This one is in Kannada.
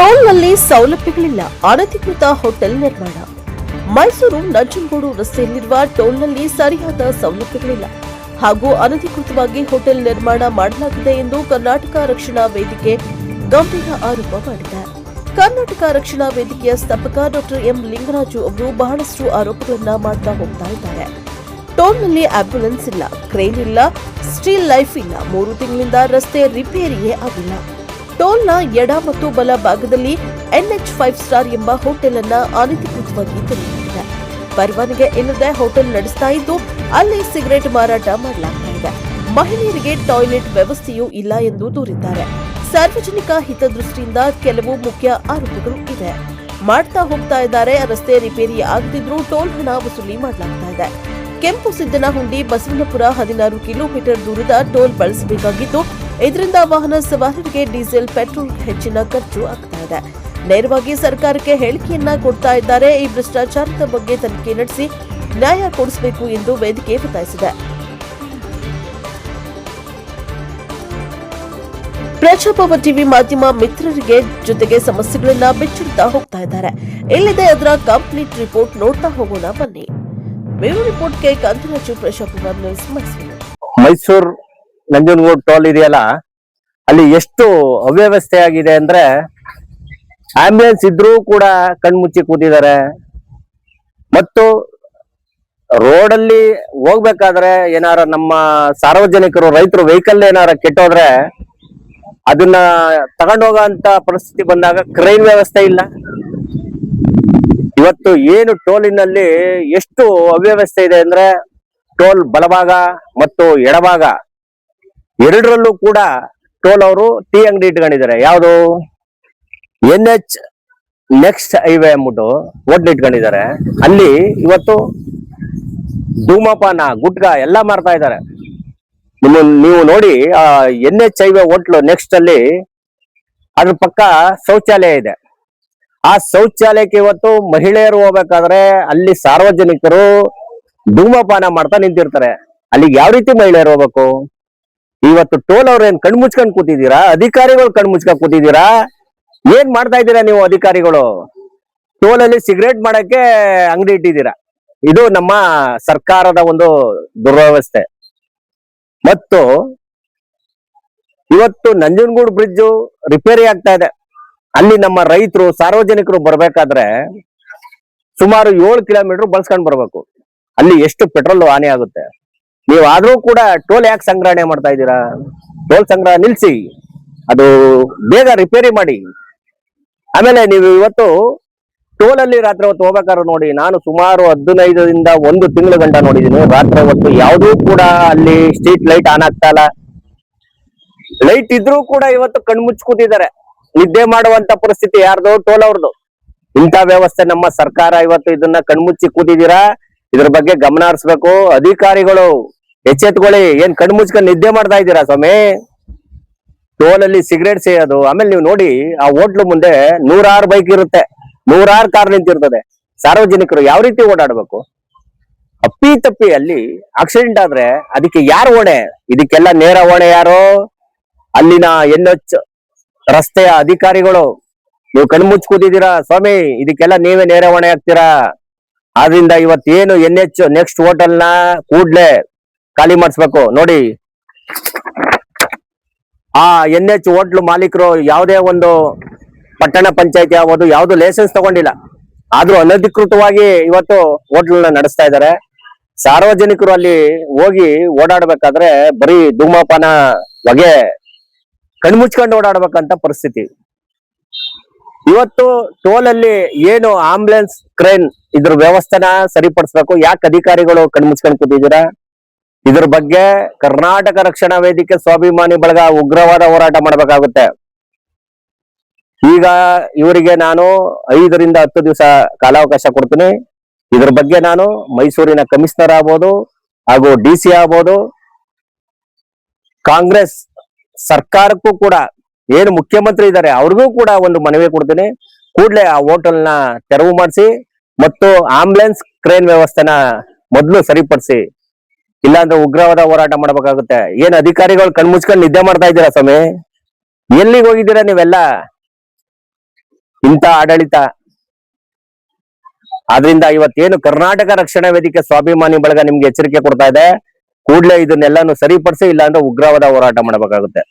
ಟೋಲ್ನಲ್ಲಿ ಸೌಲಭ್ಯಗಳಿಲ್ಲ, ಅನಧಿಕೃತ ಹೋಟೆಲ್ ನಿರ್ಮಾಣ. ಮೈಸೂರು ನಂಜನಗೂಡು ರಸ್ತೆಯಲ್ಲಿರುವ ಟೋಲ್ನಲ್ಲಿ ಸರಿಯಾದ ಸೌಲಭ್ಯಗಳಿಲ್ಲ ಹಾಗೂ ಅನಧಿಕೃತವಾಗಿ ಹೋಟೆಲ್ ನಿರ್ಮಾಣ ಮಾಡಲಾಗಿದೆ ಎಂದು ಕರ್ನಾಟಕ ರಕ್ಷಣಾ ವೇದಿಕೆ ಗಂಭೀರ ಆರೋಪ ಮಾಡಿದೆ. ಕರ್ನಾಟಕ ರಕ್ಷಣಾ ವೇದಿಕೆಯ ಸ್ಥಾಪಕ ಡಾಕ್ಟರ್ ಎಂ ಲಿಂಗರಾಜು ಅವರು ಬಹಳಷ್ಟು ಆರೋಪಗಳನ್ನ ಮಾಡ್ತಾ ಹೋಗ್ತಾ ಇದ್ದಾರೆ. ಟೋಲ್ನಲ್ಲಿ ಆಂಬ್ಯುಲೆನ್ಸ್ ಇಲ್ಲ, ಕ್ರೇನ್ ಇಲ್ಲ, ಸ್ಟಿಲ್ ಲೈಫ್ ಇಲ್ಲ, 3 ತಿಂಗಳಿಂದ ರಸ್ತೆ ರಿಪೇರಿಯೇ ಆಗಿಲ್ಲ. ಟೋಲ್ನ ಎಡ ಮತ್ತು ಬಲ ಭಾಗದಲ್ಲಿ NH5 ಸ್ಟಾರ್ ಎಂಬ ಹೋಟೆಲ್ ಅನ್ನ ಅನಧಿಕೃತವಾಗಿ ತೆರೆಯಲಾಗಿದೆ. ಪರವಾನಗಿ ಇಲ್ಲದೆ ಹೋಟೆಲ್ ನಡೆಸ್ತಾ ಇದ್ದು ಅಲ್ಲಿ ಸಿಗರೆಟ್ ಮಾರಾಟ ಮಾಡಲಾಗ್ತಾ ಇದೆ. ಮಹಿಳೆಯರಿಗೆ ಟಾಯ್ಲೆಟ್ ವ್ಯವಸ್ಥೆಯೂ ಇಲ್ಲ ಎಂದು ದೂರಿದ್ದಾರೆ. ಸಾರ್ವಜನಿಕ ಹಿತದೃಷ್ಟಿಯಿಂದ ಕೆಲವು ಮುಖ್ಯ ಆರೋಪಗಳು ಇವೆ. ಮಾಡ್ತಾ ಹೋಗ್ತಾ ಇದ್ದಾರೆ. ರಸ್ತೆ ರಿಪೇರಿ ಆಗದಿದ್ರೂ ಟೋಲ್ ಹಣ ವಸೂಲಿ ಮಾಡಲಾಗ್ತಾ ಇದೆ. ಕೆಂಪು ಸಿದ್ದನಹುಂಡಿ ಬಸವನಪುರ 16 ಕಿಲೋಮೀಟರ್ ದೂರದ ಟೋಲ್ ಬಳಸಬೇಕಾಗಿದ್ದು ಇದರಿಂದ ವಾಹನ ಸವಾರರಿಗೆ ಡೀಸೆಲ್, ಪೆಟ್ರೋಲ್ ಹೆಚ್ಚಿನ ಖರ್ಚು ಆಗ್ತಾ ಇದೆ. ನೇರವಾಗಿ ಸರ್ಕಾರಕ್ಕೆ ಹೇಳಿಕೆಯನ್ನ ಕೊಡ್ತಾ ಇದ್ದಾರೆ. ಈ ಭ್ರಷ್ಟಾಚಾರದ ಬಗ್ಗೆ ತನಿಖೆ ನಡೆಸಿ ನ್ಯಾಯ ಕೊಡಿಸಬೇಕು ಎಂದು ವೇದಿಕೆ ಒತ್ತಾಯಿಸಿದೆ. ಪ್ರಜಾಭವ ಟಿವಿ ಮಾಧ್ಯಮ ಮಿತ್ರರಿಗೆ ಜೊತೆಗೆ ಸಮಸ್ಯೆಗಳನ್ನ ಬಿಚ್ಚಿಡ್ತಾ ಹೋಗ್ತಾ ಇದ್ದಾರೆ. ಇಲ್ಲಿದೆ ಅದರ ಕಂಪ್ಲೀಟ್ ರಿಪೋರ್ಟ್, ನೋಡ್ತಾ ಹೋಗೋಣ ಬನ್ನಿ. ಬ್ಯೂರೋ ರಿಪೋರ್ಟ್ಗೆ ಕಾಂತರಾಜು, ಪ್ರಜಾಭವ ನ್ಯೂಸ್, ಮೈಸೂರು. ಮೈಸೂರು ನಂಜನಗೂಡು ಟೋಲ್ ಇದೆಯಲ್ಲ, ಅಲ್ಲಿ ಎಷ್ಟು ಅವ್ಯವಸ್ಥೆ ಆಗಿದೆ ಅಂದ್ರೆ ಆಂಬ್ಯುಲೆನ್ಸ್ ಇದ್ರೂ ಕೂಡ ಕಣ್ಮುಚ್ಚಿ ಕೂತಿದ್ದಾರೆ. ಮತ್ತು ರೋಡಲ್ಲಿ ಹೋಗ್ಬೇಕಾದ್ರೆ ಏನಾರ ನಮ್ಮ ಸಾರ್ವಜನಿಕರು, ರೈತರು ವೆಹಿಕಲ್ ಏನಾರ ಕೆಟ್ಟೋದ್ರೆ ಅದನ್ನ ತಗೊಂಡೋಗಂತ ಪರಿಸ್ಥಿತಿ ಬಂದಾಗ ಕ್ರೈನ್ ವ್ಯವಸ್ಥೆ ಇಲ್ಲ. ಇವತ್ತು ಏನು ಟೋಲಿನಲ್ಲಿ ಎಷ್ಟು ಅವ್ಯವಸ್ಥೆ ಇದೆ ಅಂದ್ರೆ ಟೋಲ್ ಬಲಭಾಗ ಮತ್ತು ಎಡಭಾಗ ಎರಡರಲ್ಲೂ ಕೂಡ ಟೋಲ್ ಅವರು ಟೀ ಅಂಗಡಿ ಇಟ್ಕೊಂಡಿದ್ದಾರೆ. ಯಾವುದು NH ನೆಕ್ಸ್ಟ್ ಹೈವೇ ಅಂದ್ಬಿಟ್ಟು ಹೋಟ್ಲ್ ಇಟ್ಕೊಂಡಿದ್ದಾರೆ. ಅಲ್ಲಿ ಇವತ್ತು ಧೂಮಪಾನ, ಗುಟ್ಕ ಎಲ್ಲ ಮಾರ್ತಾ ಇದ್ದಾರೆ. ನೀವು ನೋಡಿ, NH ಹೈವೇ ಹೋಟ್ಲು ನೆಕ್ಸ್ಟ್ ಅಲ್ಲಿ ಅದ್ರ ಪಕ್ಕ ಶೌಚಾಲಯ ಇದೆ. ಆ ಶೌಚಾಲಯಕ್ಕೆ ಇವತ್ತು ಮಹಿಳೆಯರು ಹೋಗ್ಬೇಕಾದ್ರೆ ಅಲ್ಲಿ ಸಾರ್ವಜನಿಕರು ಧೂಮಪಾನ ಮಾಡ್ತಾ ನಿಂತಿರ್ತಾರೆ. ಅಲ್ಲಿಗೆ ಯಾವ ರೀತಿ ಮಹಿಳೆಯರು ಹೋಗ್ಬೇಕು? ಇವತ್ತು ಟೋಲ್ ಅವ್ರ ಏನ್ ಕಣ್ಮುಚ್ಕೊಂಡ್ ಕೂತಿದ್ದೀರಾ? ಅಧಿಕಾರಿಗಳು ಕಣ್ಮುಚ್ಕೊಂಡ್ ಕೂತಿದ್ದೀರಾ? ಏನ್ ಮಾಡ್ತಾ ಇದ್ದೀರಾ ನೀವು ಅಧಿಕಾರಿಗಳು? ಟೋಲ್ ಅಲ್ಲಿ ಸಿಗರೇಟ್ ಮಾಡಕ್ಕೆ ಅಂಗಡಿ ಇಟ್ಟಿದ್ದೀರಾ. ಇದು ನಮ್ಮ ಸರ್ಕಾರದ ಒಂದು ದುರ್ವ್ಯವಸ್ಥೆ. ಮತ್ತು ಇವತ್ತು ನಂಜನಗೂಡು ಬ್ರಿಡ್ಜ್ ರಿಪೇರಿ ಆಗ್ತಾ ಇದೆ. ಅಲ್ಲಿ ನಮ್ಮ ರೈತರು, ಸಾರ್ವಜನಿಕರು ಬರ್ಬೇಕಾದ್ರೆ ಸುಮಾರು 7 ಕಿಲೋಮೀಟರ್ ಬಳಸ್ಕೊಂಡ್ ಬರ್ಬೇಕು. ಅಲ್ಲಿ ಎಷ್ಟು ಪೆಟ್ರೋಲ್ ಹಾನಿ ಆಗುತ್ತೆ. ನೀವು ಆದ್ರೂ ಕೂಡ ಟೋಲ್ ಯಾಕೆ ಸಂಗ್ರಹಣೆ ಮಾಡ್ತಾ ಇದ್ದೀರಾ? ಟೋಲ್ ಸಂಗ್ರಹ ನಿಲ್ಸಿ, ಅದು ಬೇಗ ರಿಪೇರಿ ಮಾಡಿ. ಆಮೇಲೆ ನೀವು ಇವತ್ತು ಟೋಲ್ ಅಲ್ಲಿ ರಾತ್ರಿ ಹೊತ್ತು ಹೋಗ್ಬೇಕಾದ್ರೆ ನೋಡಿ, ನಾನು ಸುಮಾರು 15ರಿಂದ 1 ತಿಂಗಳ ಗಂಟ ನೋಡಿದೀನಿ. ರಾತ್ರಿ ಹೊತ್ತು ಯಾವುದೂ ಕೂಡ ಅಲ್ಲಿ ಸ್ಟ್ರೀಟ್ ಲೈಟ್ ಆನ್ ಆಗ್ತಾ ಇಲ್ಲ. ಲೈಟ್ ಇದ್ರೂ ಕೂಡ ಇವತ್ತು ಕಣ್ಮುಚ್ಚಿ ಕೂತಿದ್ದಾರೆ. ನಿದ್ದೆ ಮಾಡುವಂತ ಪರಿಸ್ಥಿತಿ ಯಾರ್ದು? ಟೋಲ್ ಅವ್ರದ್ದು. ಇಂಥ ವ್ಯವಸ್ಥೆ ನಮ್ಮ ಸರ್ಕಾರ ಇವತ್ತು ಇದನ್ನ ಕಣ್ಮುಚ್ಚಿ ಕೂತಿದ್ದೀರಾ. ಇದ್ರ ಬಗ್ಗೆ ಗಮನ ಹರಿಸ್ಬೇಕು. ಅಧಿಕಾರಿಗಳು ಎಚ್ಚೆತ್ಕೊಳ್ಳಿ. ಏನ್ ಕಣ್ಮುಚ್ಕೊಂಡು ನಿದ್ದೆ ಮಾಡ್ತಾ ಇದ್ದೀರಾ ಸ್ವಾಮಿ? ಟೋಲ್ ಅಲ್ಲಿ ಸಿಗರೇಟ್ ಸೇಯೋದು. ಆಮೇಲೆ ನೀವು ನೋಡಿ, ಆ ಹೋಟ್ಲು ಮುಂದೆ 100 ಬೈಕ್ ಇರುತ್ತೆ, 100 ಕಾರ್ ನಿಂತಿರ್ತದೆ. ಸಾರ್ವಜನಿಕರು ಯಾವ ರೀತಿ ಓಡಾಡ್ಬೇಕು? ಅಪ್ಪಿ ತಪ್ಪಿ ಅಲ್ಲಿ ಆಕ್ಸಿಡೆಂಟ್ ಆದ್ರೆ ಅದಕ್ಕೆ ಯಾರು ಹೊಣೆ? ಇದಕ್ಕೆಲ್ಲ ನೇರ ಹೊಣೆ ಯಾರು? ಅಲ್ಲಿನ NH ರಸ್ತೆಯ ಅಧಿಕಾರಿಗಳು. ನೀವು ಕಣ್ಮುಚ್ಚಿ ಕೂತಿದ್ದೀರಾ ಸ್ವಾಮಿ, ಇದಕ್ಕೆಲ್ಲ ನೀವೇ ನೇರ ಹೊಣೆ ಆಗ್ತೀರಾ. ಆದ್ರಿಂದ ಇವತ್ತೇನು NH ನೆಕ್ಸ್ಟ್ ಹೋಟೆಲ್ನ ಕೂಡ್ಲೆ ಖಾಲಿ ಮಾಡಿಸ್ಬೇಕು. ನೋಡಿ, ಆ NH ಹೋಟ್ಲು ಮಾಲೀಕರು ಯಾವುದೇ ಒಂದು ಪಟ್ಟಣ ಪಂಚಾಯತಿ ಆಗ್ಬೋದು, ಯಾವ್ದು ಲೈಸೆನ್ಸ್ ತಗೊಂಡಿಲ್ಲ. ಆದ್ರೂ ಅನಧಿಕೃತವಾಗಿ ಇವತ್ತು ಹೋಟ್ಲನ್ನ ನಡೆಸ್ತಾ ಇದ್ದಾರೆ. ಸಾರ್ವಜನಿಕರು ಅಲ್ಲಿ ಹೋಗಿ ಓಡಾಡ್ಬೇಕಾದ್ರೆ ಬರೀ ಧೂಮಪಾನ ಹೊಗೆ ಕಣ್ಮುಚ್ಕೊಂಡು ಓಡಾಡ್ಬೇಕಂತ ಪರಿಸ್ಥಿತಿ. ಇವತ್ತು ಟೋಲ್ ಅಲ್ಲಿ ಏನು ಆಂಬ್ಯುಲೆನ್ಸ್, ಕ್ರೇನ್ ಇದ್ರ ವ್ಯವಸ್ಥೆನ ಸರಿಪಡಿಸ್ಬೇಕು. ಯಾಕೆ ಅಧಿಕಾರಿಗಳು ಕಣ್ಮುಚ್ಕೊಂಡು ಕೂತಿದ್ದೀರಾ? ಇದ್ರ ಬಗ್ಗೆ ಕರ್ನಾಟಕ ರಕ್ಷಣಾ ವೇದಿಕೆ, ಸ್ವಾಭಿಮಾನಿ ಬಳಗ ಉಗ್ರವಾದ ಹೋರಾಟ ಮಾಡ್ಬೇಕಾಗುತ್ತೆ. ಈಗ ಇವರಿಗೆ ನಾನು 5ರಿಂದ 10 ದಿವಸ ಕಾಲಾವಕಾಶ ಕೊಡ್ತೀನಿ. ಇದ್ರ ಬಗ್ಗೆ ನಾನು ಮೈಸೂರಿನ ಕಮಿಷನರ್ ಆಗ್ಬೋದು ಹಾಗೂ DC ಆಗ್ಬೋದು, ಕಾಂಗ್ರೆಸ್ ಸರ್ಕಾರಕ್ಕೂ ಕೂಡ, ಏನು ಮುಖ್ಯಮಂತ್ರಿ ಇದ್ದಾರೆ ಅವ್ರಿಗೂ ಕೂಡ ಒಂದು ಮನವಿ ಕೊಡ್ತೀನಿ. ಕೂಡ್ಲೆ ಆ ಹೋಟೆಲ್ನ ತೆರವು ಮಾಡಿಸಿ ಮತ್ತು ಆಂಬ್ಯುಲೆನ್ಸ್, ಕ್ರೇನ್ ವ್ಯವಸ್ಥೆನ ಮೊದಲು ಸರಿಪಡಿಸಿ. ಇಲ್ಲಾಂದ್ರೆ ಉಗ್ರವಾದ ಹೋರಾಟ ಮಾಡ್ಬೇಕಾಗುತ್ತೆ. ಏನ್ ಅಧಿಕಾರಿಗಳು ಕಣ್ಮುಚ್ಕೊಂಡು ನಿದ್ದೆ ಮಾಡ್ತಾ ಇದ್ದೀರಾ ಸ್ವಾಮಿ? ಎಲ್ಲಿಗೆ ಹೋಗಿದ್ದೀರಾ ನೀವೆಲ್ಲ? ಇಂಥ ಆಡಳಿತ. ಆದ್ರಿಂದ ಇವತ್ತೇನು ಕರ್ನಾಟಕ ರಕ್ಷಣಾ ವೇದಿಕೆ ಸ್ವಾಭಿಮಾನಿ ಬಳಗ ನಿಮ್ಗೆ ಎಚ್ಚರಿಕೆ ಕೊಡ್ತಾ ಇದೆ, ಕೂಡಲೇ ಇದನ್ನೆಲ್ಲಾನು ಸರಿಪಡಿಸಿ, ಇಲ್ಲ ಅಂದ್ರೆ ಉಗ್ರವಾದ ಹೋರಾಟ ಮಾಡಬೇಕಾಗುತ್ತೆ.